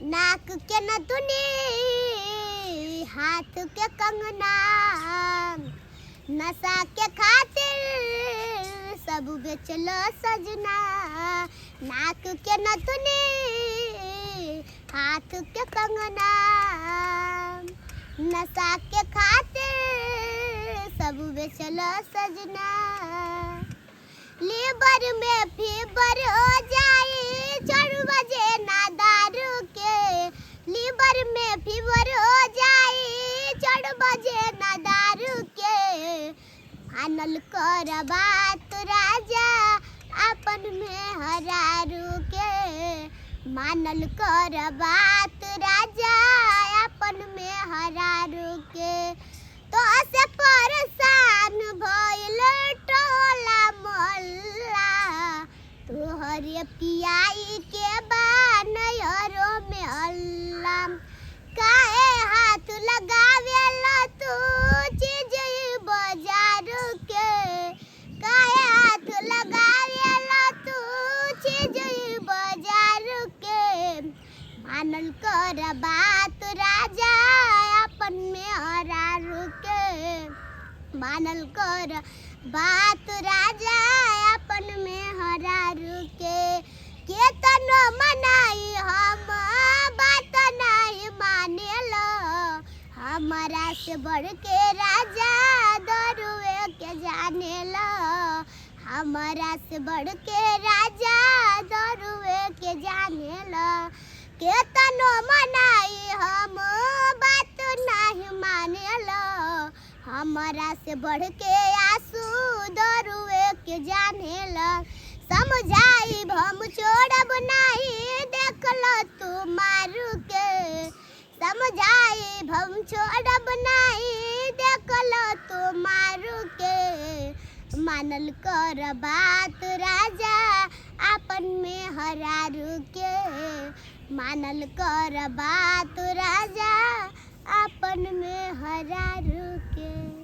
नाक के नथुनी हाथ के कंगना, नशा के खातिर सब बेचलो सजना। नाक के नथुनी हाथ के कंगना, नशा के खातिर सब बेचलो सजना। लीवर में फीवर हो जाए 4 बजे ना दारू के, लीवर में फीवर हो जाए 4 बजे ना दारू के। मानल कर बात राजा अपन में हरारू के, मानल कर बात राजा अपन में हरारू के। तो से परेशान भइल टोला मोहल्ला, तोहरे पियाई के बानयरो में हल्ला। काहे हाथ लगावेला तू चीज बाजार के, काहे हाथ लगावेला तू चीज बाजार के। मानल कर बात राजा अपन में हरारू के, मानल कर बात राजा अपन में हरारू के। केतनो मनाई हम बात नहीं मानेला, हमारा से बढ़ के राजा दरुए के जानेला। हमारा से बढ़ के राजा दरुए के जानेला। केतनो मनाई हम बात नहीं मानेला, हमारा से बढ़ के आंसू दरुए के जानेला। समझाई हम छोड़ब नहीं देखल तू मारू के, समझाई हम छोड़ब नहीं देखल तू मारू के। मानल कर बात राजा अपन में हरारू के, मानल कर बात राजा अपन में हरारू के।